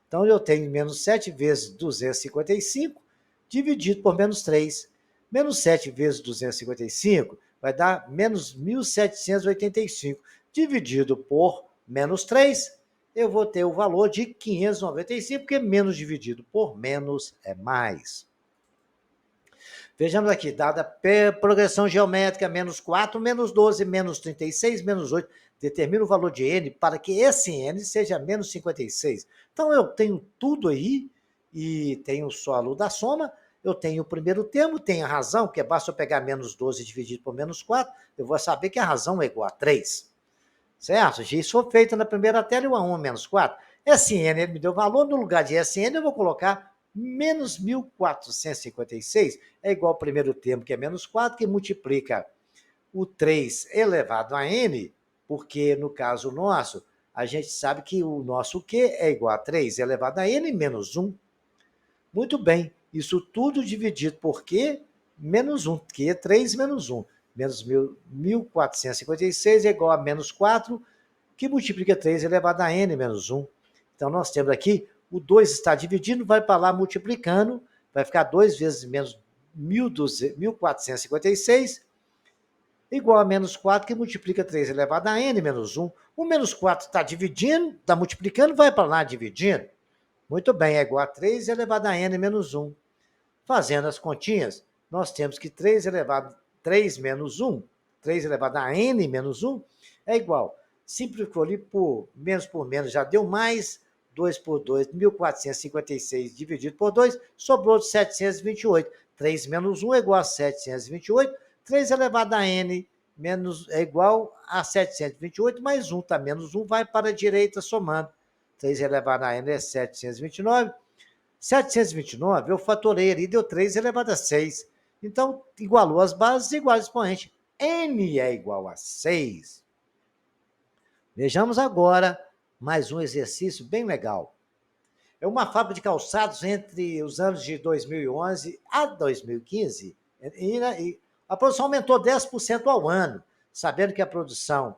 Então, eu tenho menos 7 vezes 255 dividido por menos 3. Menos 7 vezes 255 vai dar menos 1.785. Dividido por menos 3, eu vou ter o valor de 595, porque menos dividido por menos é mais. Vejamos aqui, dada progressão geométrica, menos 4, menos 12, menos 36, menos 8, determina o valor de n para que esse n seja menos 56. Então, eu tenho tudo aí, e tenho só a luz da soma, eu tenho o primeiro termo, tenho a razão, que basta eu pegar menos 12 dividido por menos 4, eu vou saber que a razão é igual a 3. Certo? Isso foi feito na primeira tela, e o A1 menos 4. Sn, ele me deu valor, no lugar de Sn, eu vou colocar menos 1.456, é igual ao primeiro termo, que é menos 4, que multiplica o 3 elevado a n, porque no caso nosso, a gente sabe que o nosso Q é igual a 3 elevado a n menos 1. Muito bem, isso tudo dividido por Q menos 1, Q é 3 menos 1. Menos 1.456 é igual a menos 4, que multiplica 3 elevado a n menos 1. Então, nós temos aqui, o 2 está dividindo, vai para lá multiplicando, vai ficar 2 vezes menos 1.456, igual a menos 4, que multiplica 3 elevado a n menos 1. O menos 4 está dividindo, está multiplicando, vai para lá dividindo. Muito bem, é igual a 3 elevado a n menos 1. Fazendo as continhas, nós temos que 3 menos 1, 3 elevado a n menos 1, é igual. Simplificou ali por menos, já deu mais, 2 por 2, 1.456 dividido por 2, sobrou 728. 3 menos 1 é igual a 728, 3 elevado a n menos, é igual a 728, mais 1, tá? Menos 1 vai para a direita somando. 3 elevado a n é 729. 729, eu fatorei ali, deu 3 elevado a 6. Então, igualou as bases, igual ao expoente. N é igual a 6. Vejamos agora mais um exercício bem legal. É uma fábrica de calçados entre os anos de 2011 a 2015, e a produção aumentou 10% ao ano. Sabendo que a produção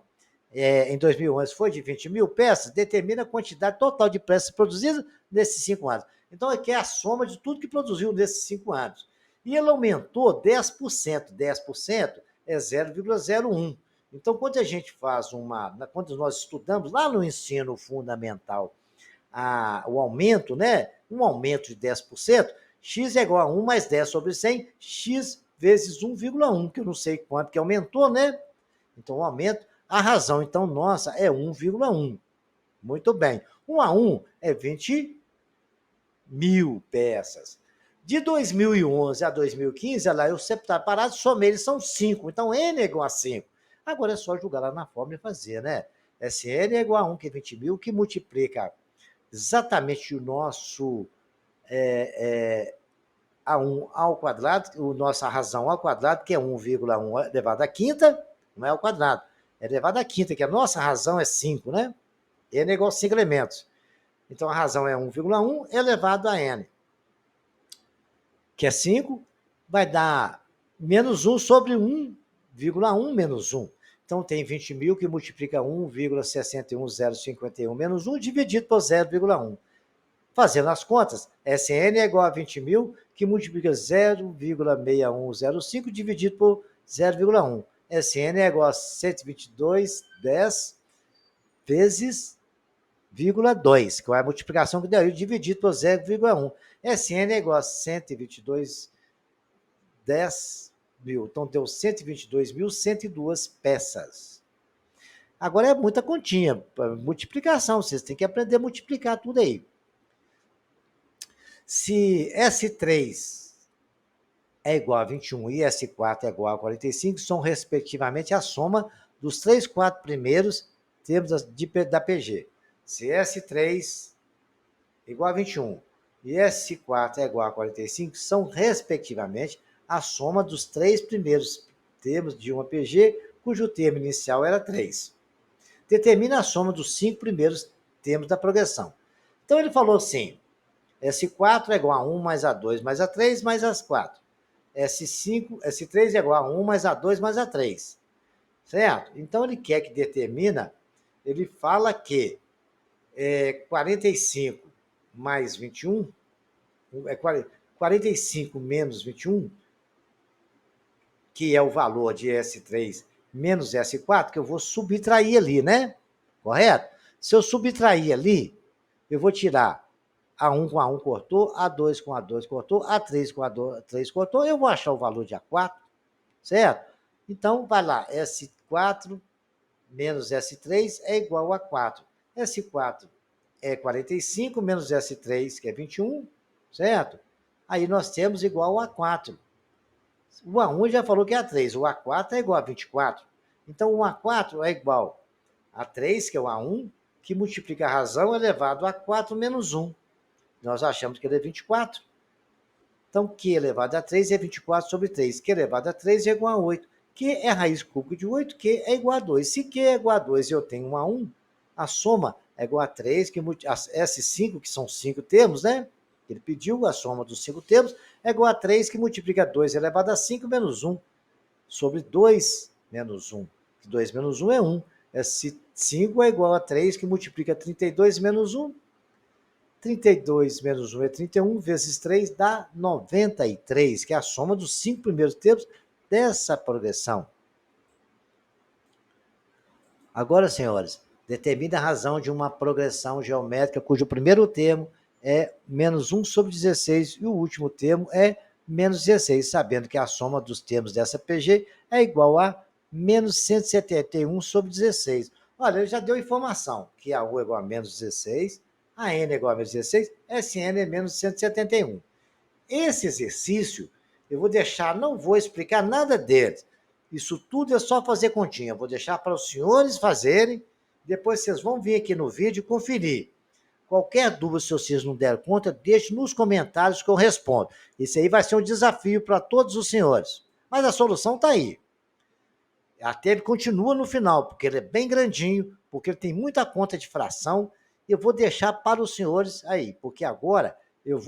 em 2011 foi de 20 mil peças, determina a quantidade total de peças produzidas nesses 5 anos. Então, aqui é a soma de tudo que produziu nesses 5 anos. E ele aumentou 10%. 10% é 0,01. Então, quando a gente faz quando nós estudamos lá no ensino fundamental o aumento, né? Um aumento de 10%, x é igual a 1 mais 10 sobre 100, x vezes 1,1, que eu não sei quanto que aumentou, né? Então, o aumento, a razão, então, nossa, é 1,1. Muito bem. 1 a 1 é 20 mil peças. De 2011 a 2015, lá eu separado, somei, eles são 5. Então, N é igual a 5. Agora é só jogar lá na fórmula e fazer, né? Sn é igual a 1, que é 20 mil, que multiplica exatamente o nosso A1 ao quadrado, o nossa razão ao quadrado, que é 1,1 elevado à quinta, não é ao quadrado, é elevado à quinta, que a nossa razão é 5, né? N é igual a 5 elementos. Então, a razão é 1,1 elevado a n, que é 5, vai dar menos 1 sobre 1,1 menos 1. Então, tem 20 mil que multiplica 1,61051 menos 1 dividido por 0,1. Fazendo as contas, Sn é igual a 20 mil, que multiplica 0,6105 dividido por 0,1. Sn é igual a 122,10 vezes 0,2, que é a multiplicação que deu aí, dividido por 0,1. Sn é igual a 122,10 mil. Então, deu 122.102 peças. Agora é muita continha, multiplicação, vocês têm que aprender a multiplicar tudo aí. Se S3 é igual a 21 e S4 é igual a 45, são, respectivamente, a soma dos 4 primeiros termos da PG. Se S3 é igual a 21 e S4 é igual a 45, são, respectivamente, a soma dos 3 primeiros termos de uma PG, cujo termo inicial era 3. determina a soma dos 5 primeiros termos da progressão. Então ele falou assim, S4 é igual a 1 mais A2 mais A3 mais A4. S3 é igual a 1 mais A2 mais A3. Certo? Então ele quer que determina, ele fala que 45 mais 21, 45 menos 21, que é o valor de S3 menos S4, que eu vou subtrair ali, né? Correto? Se eu subtrair ali, eu vou tirar A1 com A1 cortou, A2 com A2 cortou, A3 com A3 cortou, eu vou achar o valor de A4, certo? Então, vai lá, S4 menos S3 é igual a 4. S4 é 45 menos S3, que é 21, certo? Aí nós temos igual a 4. O A1 já falou que é A3, o A4 é igual a 24. Então, o A4 é igual a 3, que é o A1, que multiplica a razão elevado a 4 menos 1. Nós achamos que ele é 24. Então, Q elevado a 3 é 24 sobre 3. Q elevado a 3 é igual a 8. Q é raiz cúbica de 8, Q é igual a 2. Se Q é igual a 2 e eu tenho um A1, a soma é igual a 3, que S5, que são 5 termos, né? Ele pediu a soma dos 5 termos, é igual a 3, que multiplica 2 elevado a 5 menos 1, sobre 2 menos 1. 2 menos 1 é 1. S5 é igual a 3, que multiplica 32 menos 1. 32 menos 1 é 31, vezes 3 dá 93, que é a soma dos 5 primeiros termos dessa progressão. Agora, senhores, determina a razão de uma progressão geométrica cujo primeiro termo é menos 1 sobre 16 e o último termo é menos 16, sabendo que a soma dos termos dessa PG é igual a menos 171 sobre 16. Olha, ele já deu informação que a U é igual a menos 16, a N é igual a menos 16, Sn é menos 171. Esse exercício, eu vou deixar, não vou explicar nada dele. Isso tudo é só fazer continha. Eu vou deixar para os senhores fazerem, depois vocês vão vir aqui no vídeo conferir. Qualquer dúvida, se vocês não deram conta, deixe nos comentários que eu respondo. Isso aí vai ser um desafio para todos os senhores. Mas a solução está aí. Até ele continua no final, porque ele é bem grandinho, porque ele tem muita conta de fração. Eu vou deixar para os senhores aí, porque agora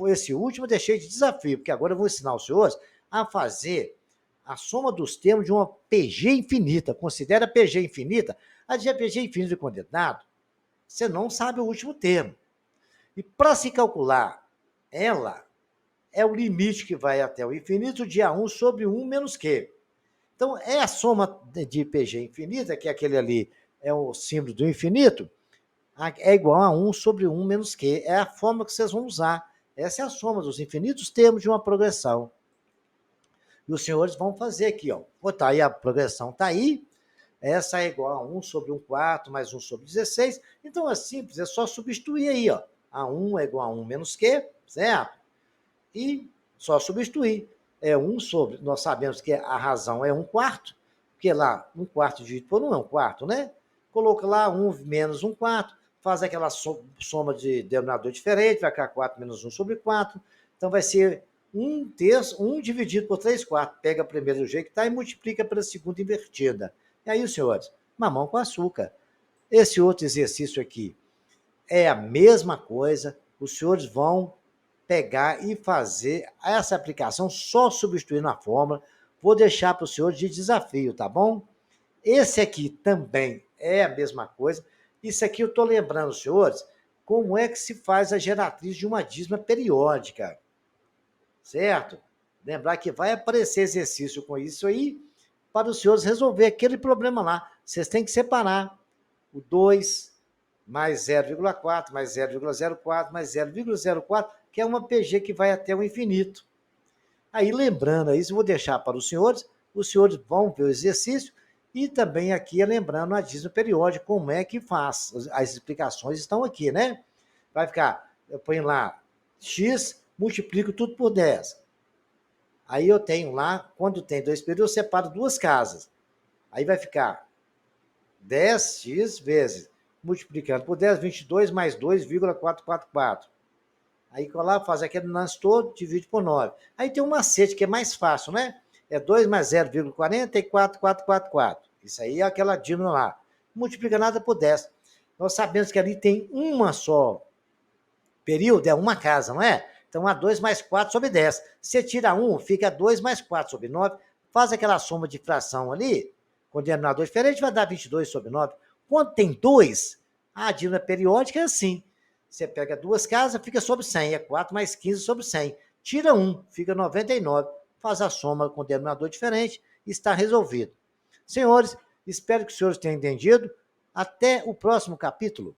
esse último eu deixei de desafio, porque agora eu vou ensinar os senhores a fazer a soma dos termos de uma PG infinita. Considera PG infinita? A de PG infinita condenado, você não sabe o último termo. E para se calcular ela, é o limite que vai até o infinito de A1 sobre 1 menos Q. Então, é a soma de PG infinita, que é aquele ali, é o símbolo do infinito, é igual a 1 sobre 1 menos Q. É a forma que vocês vão usar. Essa é a soma dos infinitos termos de uma progressão. E os senhores vão fazer aqui, ó. Botar aí a progressão está aí. Essa é igual a 1 sobre 1 quarto mais 1 sobre 16. Então, é simples, é só substituir aí, ó. A1 é igual a 1 menos Q, certo? E só substituir. É 1 sobre, nós sabemos que a razão é 1 quarto, porque lá 1 quarto dividido por 1 é 1 quarto, né? Coloca lá 1 menos 1 quarto, faz aquela soma de denominador diferente, vai ficar 4 menos 1 sobre 4. Então vai ser 1 terço, 1 dividido por 3 quartos. Pega a primeira do jeito que está e multiplica pela segunda invertida. E aí, senhores, mamão com açúcar. Esse outro exercício aqui é a mesma coisa, os senhores vão pegar e fazer essa aplicação só substituindo a fórmula. Vou deixar para os senhores de desafio, tá bom? Esse aqui também é a mesma coisa. Isso aqui eu estou lembrando os senhores como é que se faz a geratriz de uma dízima periódica, certo? Lembrar que vai aparecer exercício com isso aí para os senhores resolver aquele problema lá. Vocês têm que separar o 2 mais 0,4, mais 0,04, mais 0,04, que é uma PG que vai até o infinito. Aí, lembrando isso, eu vou deixar para os senhores vão ver o exercício, e também aqui, lembrando a dízima periódica, como é que faz. As explicações estão aqui, né? Vai ficar, eu ponho lá x, multiplico tudo por 10. Aí eu tenho lá, quando tem 2 períodos, eu separo 2 casas. Aí vai ficar 10x vezes, multiplicando por 10, 22 mais 2,444. Aí lá faz aquele lance todo, divide por 9. Aí tem um macete que é mais fácil, né? É 2 mais 0,44444. Isso aí é aquela dízima lá. multiplica nada por 10. Nós sabemos que ali tem uma só período, é uma casa, não é? Então, a 2 mais 4 sobre 10. Você tira 1, fica 2 mais 4 sobre 9, faz aquela soma de fração ali, com denominador diferente, vai dar 22 sobre 9. Quando tem 2, a dívida periódica é assim. Você pega duas casas, fica sobre 100, é 4 mais 15 sobre 100. Tira 1, fica 99, faz a soma com denominador diferente e está resolvido. Senhores, espero que os senhores tenham entendido. Até o próximo capítulo.